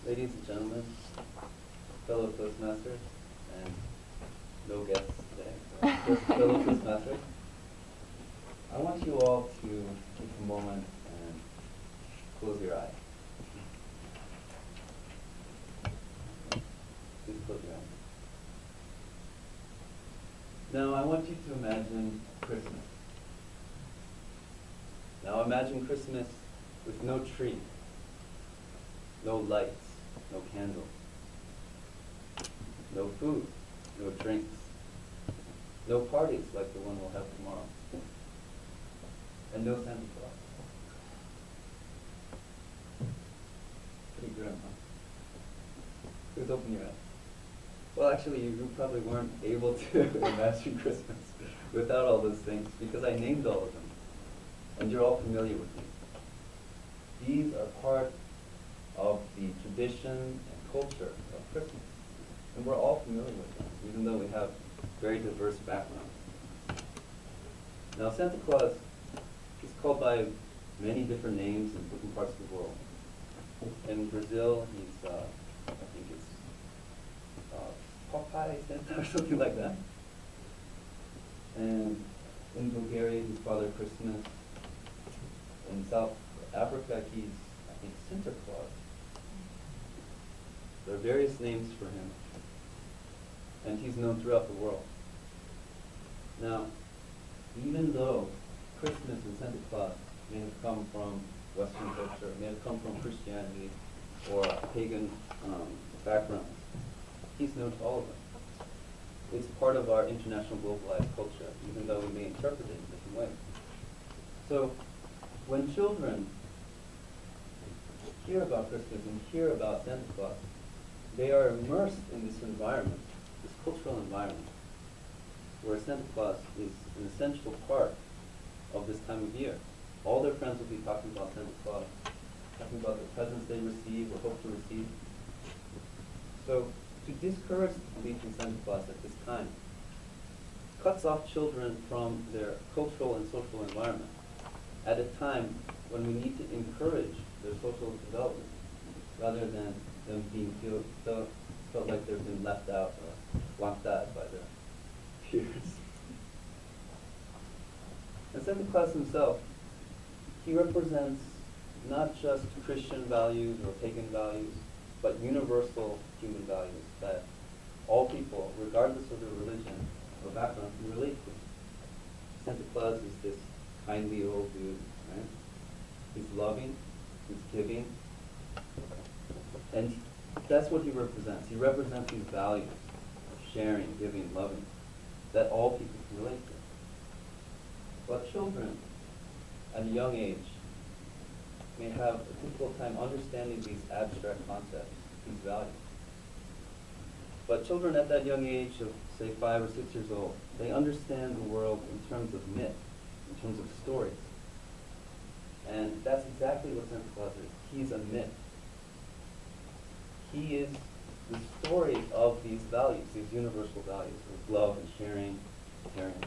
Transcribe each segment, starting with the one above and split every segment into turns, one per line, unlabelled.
Ladies and gentlemen, fellow Toastmasters, and no guests today, just fellow Toastmasters, I want you all to take a moment and close your eyes. Please close your eyes. Now I want you to imagine Christmas. Now imagine Christmas with no tree, no lights, no candles, no food, no drinks, no parties like the one we'll have tomorrow, and no Santa Claus. Pretty grim, huh? Please open your eyes. Well, actually, you probably weren't able to imagine Christmas without all those things, because I named all of them, and you're all familiar with these. These are part of the tradition and culture of Christmas. And we're all familiar with them, even though we have very diverse backgrounds. Now, Santa Claus is called by many different names in different parts of the world. In Brazil, he's, I think it's Popeye Santa or something like that. And in Bulgaria, he's Father Christmas. In South Africa, he's, I think, Sinterklaas. There are various names for him, and he's known throughout the world. Now, even though Christmas and Santa Claus may have come from Western culture, may have come from Christianity or pagan backgrounds, he's known to all of us. It's part of our international globalized culture, even though we may interpret it in different ways. So, when children hear about Christmas and hear about Santa Claus, they are immersed in this environment, this cultural environment, where Santa Claus is an essential part of this time of year. All their friends will be talking about Santa Claus, talking about the presents they receive or hope to receive. So, to discourage belief in Santa Claus at this time cuts off children from their cultural and social environment at a time when we need to encourage their social development, rather than them being felt like they've been left out or locked out by their peers. And Santa Claus himself, he represents not just Christian values or pagan values, but universal human values that all people, regardless of their religion or background, can relate to. Santa Claus is this kindly old dude, right? He's loving, he's giving, and that's what he represents. He represents these values of sharing, giving, loving, that all people can relate to. But children, at a young age, may have a difficult time understanding these abstract concepts, these values. But children at that young age of, say, 5 or 6 years old, they understand the world in terms of myth, in terms of stories. And that's exactly what Santa Claus is. He's a myth. He is the story of these values, these universal values of love and sharing, caring.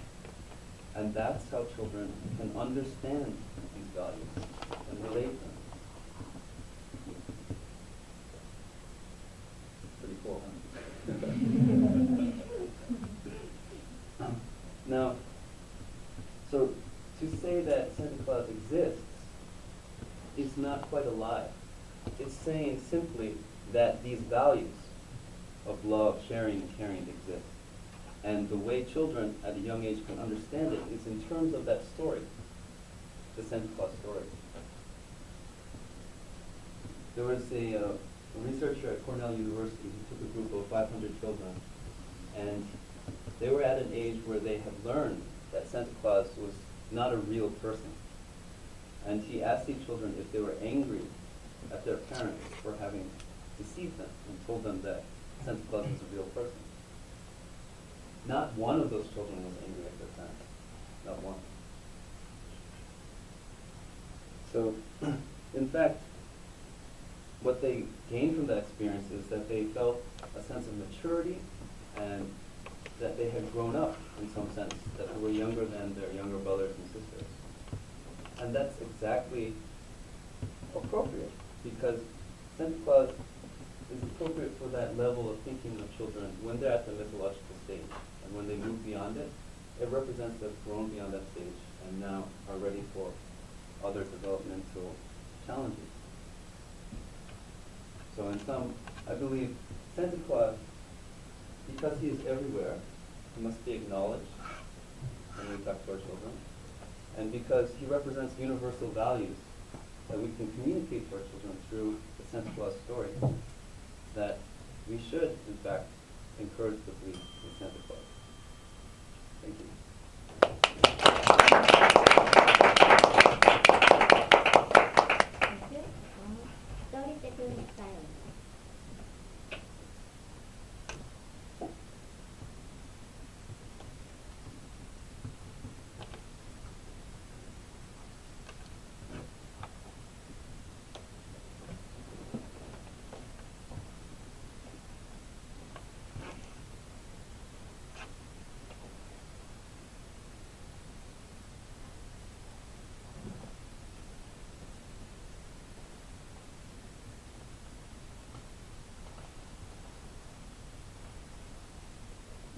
And that's how children can understand these values and relate them. Pretty cool, huh? Now, so to say that Santa Claus exists is not quite a lie. It's saying simply that these values of love, sharing, and caring exist. And the way children at a young age can understand it is in terms of that story, the Santa Claus story. There was a researcher at Cornell University who took a group of 500 children, and they were at an age where they had learned that Santa Claus was not a real person. And he asked these children if they were angry at their parents for having deceived them and told them that Santa Claus was a real person. Not one of those children was angry at their parents. Not one. So, in fact, what they gained from that experience is that they felt a sense of maturity and that they had grown up in some sense, that they were younger than their younger brothers and sisters. And that's exactly appropriate, because Santa Claus is appropriate for that level of thinking of children when they're at the mythological stage. And when they move beyond it, it represents they've grown beyond that stage and now are ready for other developmental challenges. So in sum, I believe Santa Claus, because he is everywhere, he must be acknowledged when we talk to our children. And because he represents universal values that we can communicate to our children through the Santa Claus story, that we should, in fact, encourage the belief in Santa Claus. Thank you.
Thank you. 30 seconds silence.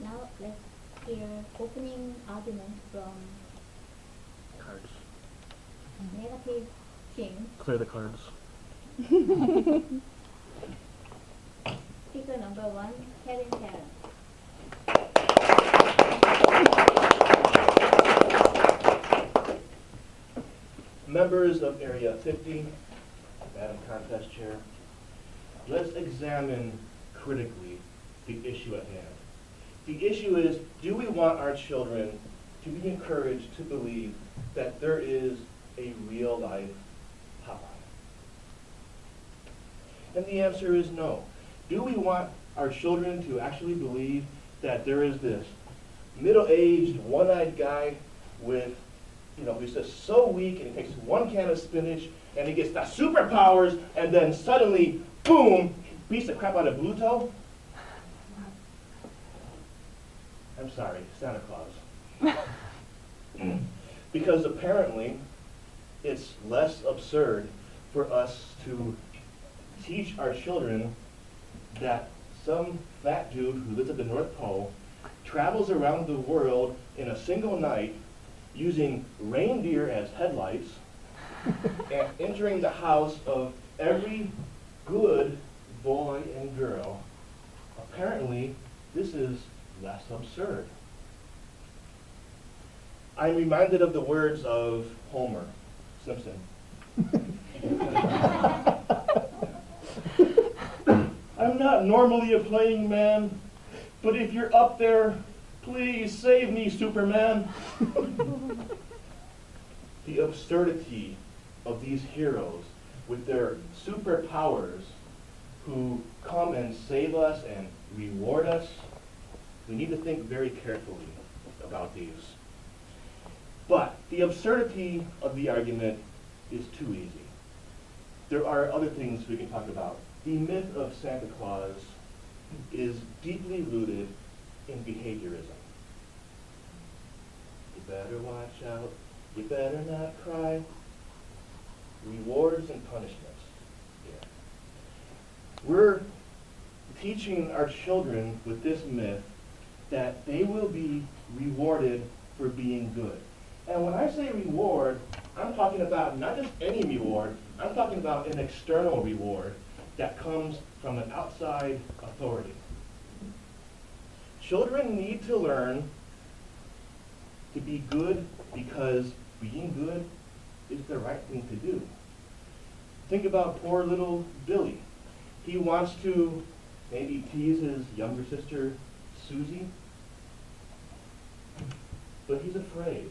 Now let's hear opening argument from
Cards.
negative team.
Clear the cards.
Speaker number 1, Kevin Karen.
Members of Area 50, Madam Contest Chair, let's examine critically the issue at hand. The issue is, do we want our children to be encouraged to believe that there is a real-life Popeye? And the answer is no. Do we want our children to actually believe that there is this middle-aged, one-eyed guy with, he's just so weak, and he takes one can of spinach, and he gets the superpowers, and then suddenly, boom, beats the crap out of Bluto? I'm sorry, Santa Claus. Because apparently, it's less absurd for us to teach our children that some fat dude who lives at the North Pole travels around the world in a single night using reindeer as headlights and entering the house of every good boy and girl. Apparently, this is less absurd. I'm reminded of the words of Homer Simpson. I'm not normally a playing man, but if you're up there, please save me, Superman. The absurdity of these heroes with their superpowers who come and save us and reward us, we need to think very carefully about these. But the absurdity of the argument is too easy. There are other things we can talk about. The myth of Santa Claus is deeply rooted in behaviorism. You better watch out. You better not cry. Rewards and punishments. Yeah. We're teaching our children with this myth that they will be rewarded for being good. And when I say reward, I'm talking about not just any reward, I'm talking about an external reward that comes from an outside authority. Children need to learn to be good because being good is the right thing to do. Think about poor little Billy. He wants to maybe tease his younger sister, Susie, but he's afraid.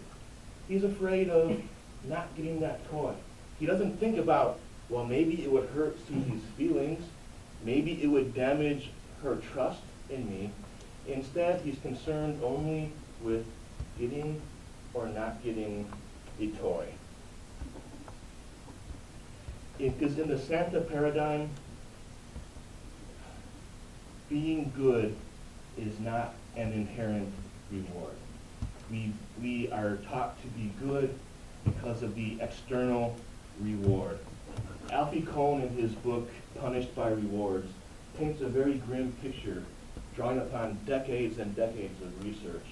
He's afraid of not getting that toy. He doesn't think about, well, maybe it would hurt Susie's feelings. Maybe it would damage her trust in me. Instead, he's concerned only with getting or not getting a toy. Because in the Santa paradigm, being good is not an inherent reward. We are taught to be good because of the external reward. Alfie Kohn, in his book, Punished by Rewards, paints a very grim picture, drawing upon decades and decades of research,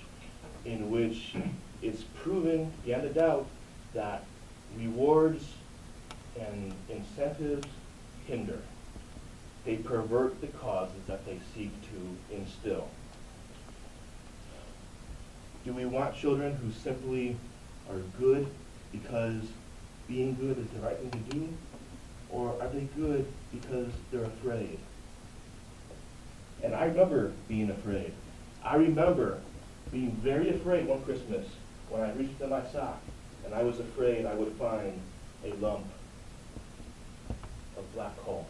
in which it's proven beyond a doubt that rewards and incentives hinder. They pervert the causes that they seek to instill. Do we want children who simply are good because being good is the right thing to do? Or are they good because they're afraid? And I remember being afraid. I remember being very afraid one Christmas when I reached into my sock and I was afraid I would find a lump of black coal.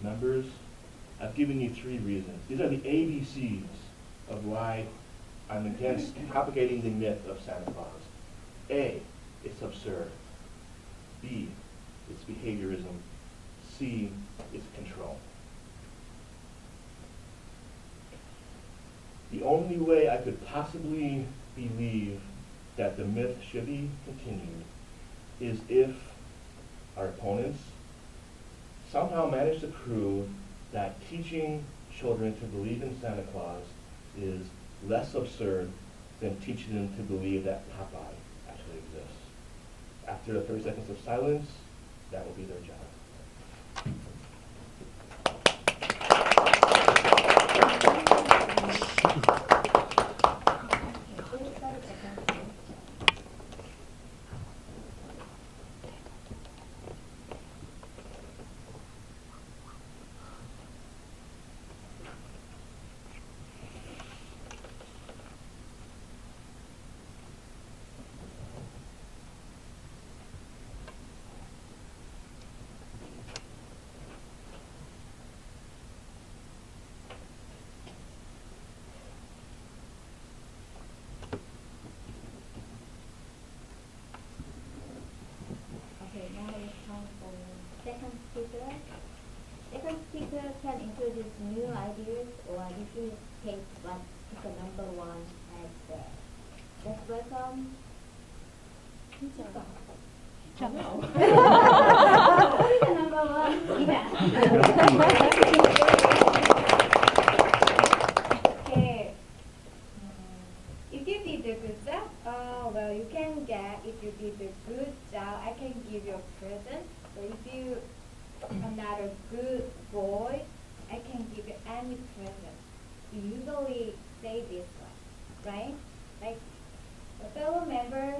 Members, I've given you 3 reasons. These are the ABCs of why I'm against propagating the myth of Santa Claus. A, it's absurd. B, it's behaviorism. C, it's control. The only way I could possibly believe that the myth should be continued is if our opponents somehow manage to prove that teaching children to believe in Santa Claus is less absurd than teaching them to believe that Popeye actually exists. After the 30 seconds of silence, that will be their job.
Okay, now it's time for second speaker. Second speaker can introduce new ideas, or if you take one speaker number 1 as let's welcome speaker number 1, Ina. Okay. If you did a good job, well, you can get, if you did a good job, I can give you a present. So if you are not a good boy, I can give you any present. We usually say this one, right? Like a fellow member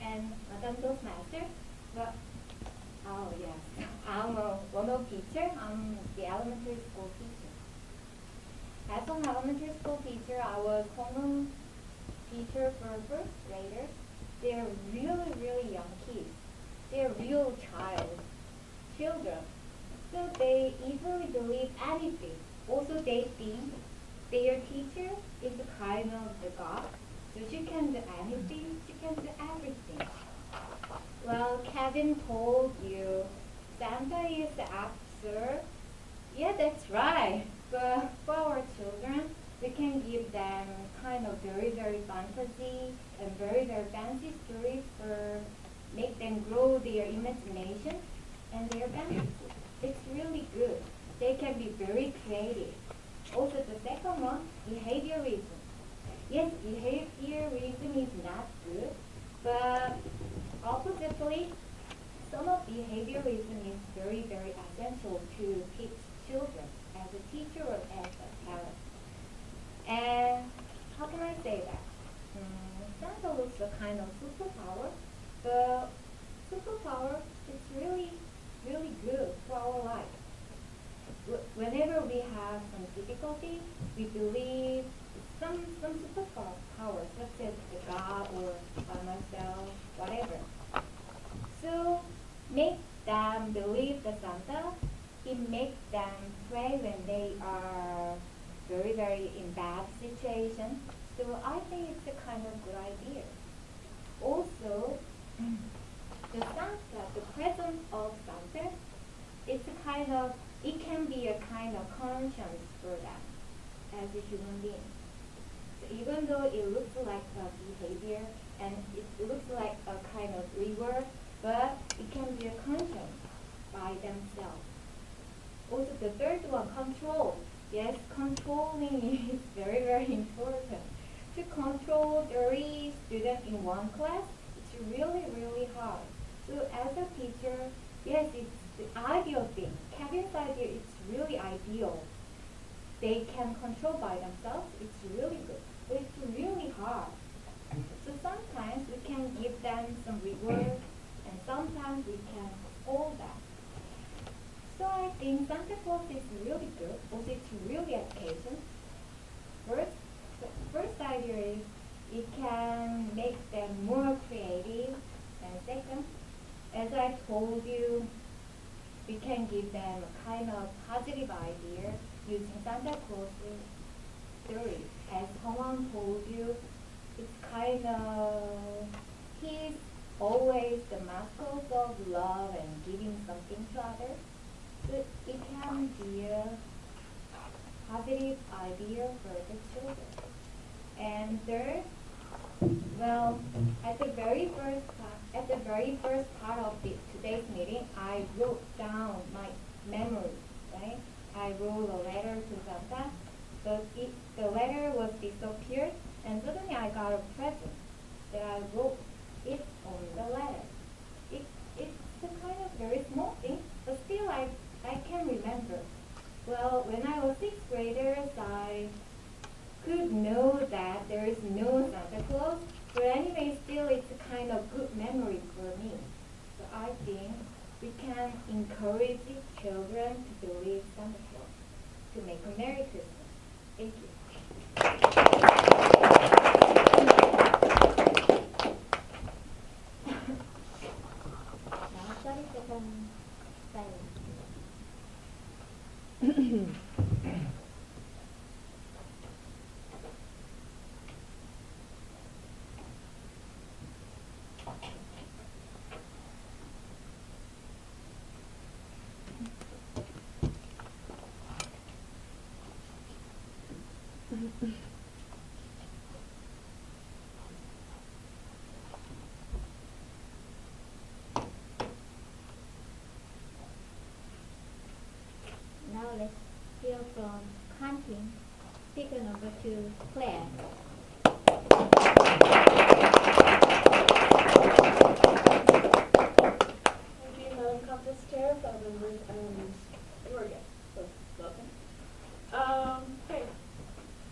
and Madam Toastmaster. Well, oh yes, I'm one of teacher. I'm the elementary school teacher. As an elementary school teacher, I was homeroom teacher for first graders. They're really, really young kids. They're real children. So they easily believe anything. Also, they think their teacher is kind of the God. So she can do anything, she can do everything. Well, Kevin told you Santa is absurd. Yeah, that's right. But for our children, we can give them kind of very, very fantasy and very, very fancy stories for make them grow their imagination and their fantasy. It's really good. They can be very creative. Also, the second one, behaviorism. Yes, behaviorism is not good, but oppositely, some of behaviorism is very, very essential to teach children as a teacher or as a parent. And how can I say that? Santa looks a kind of superpower. The superpower is really, really good for our life. Whenever we have some difficulty, we believe some superpower, such as the God or by myself, whatever. So make them believe the Santa. It makes them pray when they are very, very in bad situation. So I think it's a kind of good idea. Also, the Santa, the presence of Santa, it's a kind of it can be a kind of conscience for them as a human being. So even though it looks like a behavior and it looks like a kind of reward, but it can be a conscience by themselves. Also, the third one, control. Yes, controlling is very, very important. To control 30 students in one class, it's really, really hard. So as a teacher, yes, it's the ideal thing. Kevin's idea is really ideal. They can control by themselves, it's really good. But it's really hard. So sometimes we can give them some reward, and sometimes we can scold them. So I think Santa Claus is really good. Also, it's really education. First, the first idea is it can make them more creative. And second, as I told you, we can give them a kind of positive idea using Santa Claus's theory. As someone told you, it's kind of, he's always the mascot of love and giving something to others. So it can be a positive idea for the children. And third, well, at the very first part of today's meeting, I wrote down my memories, right? I wrote a letter to Santa, but the letter was disappeared, and suddenly I got a present that I wrote it on the letter. It's a kind of very small thing, but still I can remember. Well, when I was 6th graders, I could know that there is no Santa Claus, but anyway, still it's a kind of good memory for me. So I think we can encourage children to believe Santa Claus, to make a Merry Christmas. Thank you. Now 30 seconds silence. Now let's hear from Canteen, speaker number 2, Claire.
Thank you, Madam Conference Chair, fellow members, and your guests. So, welcome. Okay,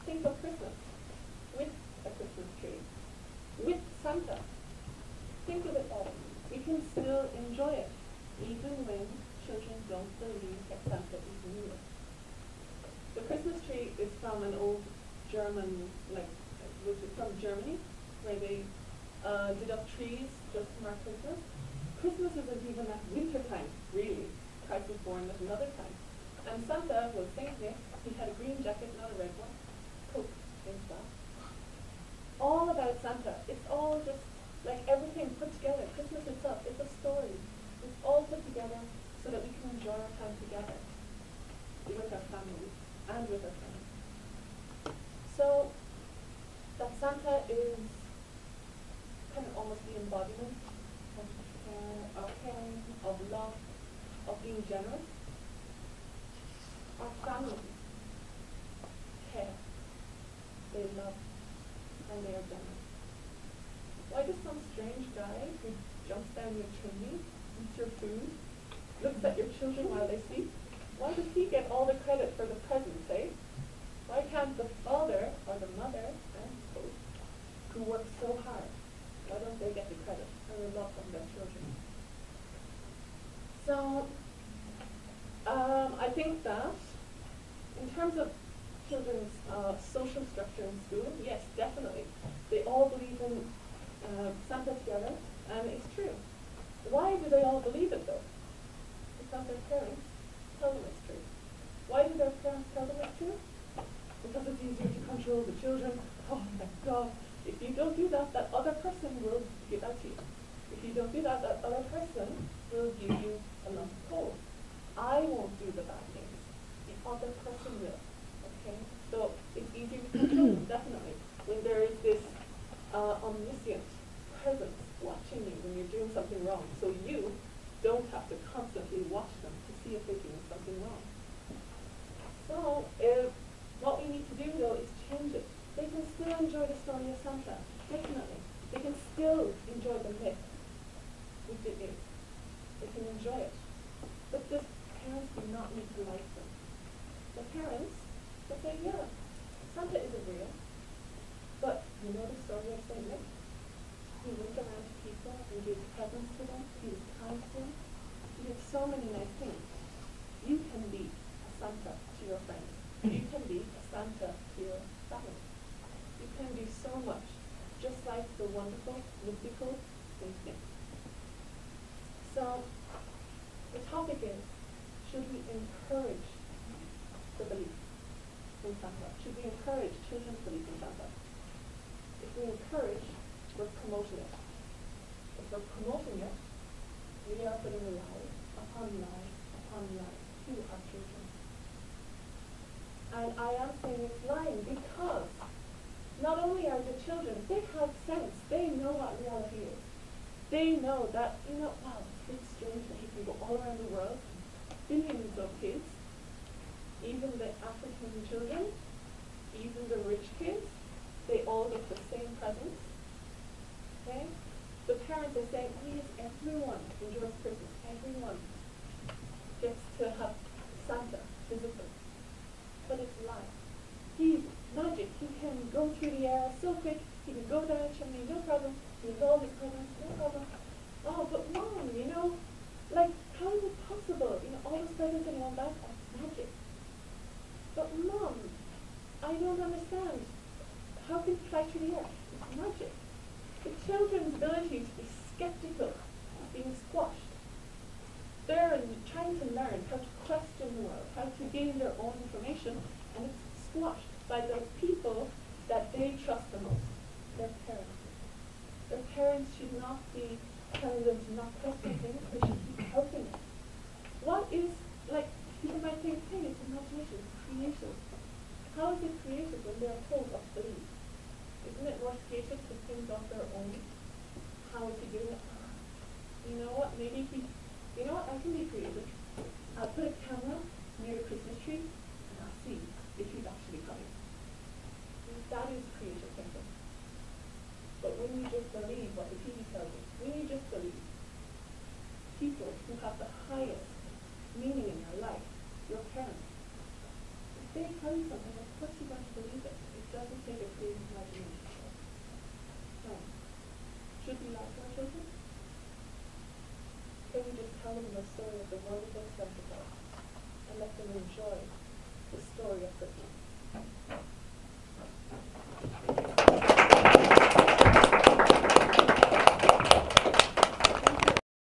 think of Christmas with a Christmas tree, with Santa. Think of it all. We can still enjoy it, even when children don't believe that Santa is real. The Christmas tree is from an old German, which is from Germany, where they did up trees just to mark Christmas. Christmas isn't even at winter time, really. Christ was born at another time. And Santa was Saint Nick. He had a green jacket, not a red one. Coke, things that. All about Santa. It's all just like everything put together. Christmas itself, it's a story. It's all put together so that we can enjoy our time together with our families and with our friends. So that Santa is kind of almost the embodiment of care, of caring, of love, of being generous. Our families care, they love, and they are generous. Why does some strange guy who jumps down your chimney, eats your food, looks at your children while they sleep, why does he get all the credit for the presents, eh? Why can't the father or the mother, and both, who work so hard, why don't they get the credit for the love from their children? So, I think that in terms of children's social structure in school, yes, definitely. They all believe in Santa together, and it's true. Why do they all believe it though? Because their parents tell them it's true. Why do their parents tell them it's true? Because it's easier to control the children. Oh my God, if you don't do that, that other person will give that to you. If you don't do that, that other person will give you a lump of coal. I won't do the bad thing. to like them. The parents will say, yeah, Santa isn't real, but you know the story of Saint Nick? He went around to people and gave presents to them. He was kind to them. He did so many nice things. You can be a Santa to your friends. You can be a Santa to your family. You can do so much, just like the wonderful, mythical Saint Nick. So, the topic is, should we encourage the belief in Santa? Should we encourage children's belief in Santa? If we encourage, we're promoting it. If we're promoting it, we are putting lies upon lies upon lies to our children. And I am saying it's lying because not only are the children, they have sense, they know what reality is. They know that, wow, it's strange that he can go all around the world, billions of kids, even the African children, even the rich kids, they all get the same presents. Okay? The parents are saying, oh yes, everyone enjoys Christmas. Everyone gets to have Santa visit them. But it's a lie. He's magic. He can go through the air so quick. He can go down a chimney, no problem. He has all his presents, no problem. Oh, but Mom, like, how is it possible? All those presents in one bag, that's magic. But Mom, I don't understand. How can you fly through the air? It's magic. The children's ability to be skeptical is being squashed. They're trying to learn how to question the world, how to gain their own information, and it's squashed by the people that they trust the most, their parents. Their parents should not be telling them to not question things, they should be helping them. What is, people might think, hey, it's imagination, it's creative. How is it creative when they are told what to believe? Isn't it more creative to think of their own? How is he doing it? You know what, I can be creative. I'll put a camera near the Christmas tree and I'll see if he's actually coming. That is creative thinking. But when you just believe what the TV tells you, when you just believe people who have the highest meaning in your life, your parents, if they tell you something, of course you're going to believe it. It doesn't take a creative imagination. No. Should we lie to our children? Can we just tell them the story of the wonderful Santa Claus and let them enjoy the story of Christmas?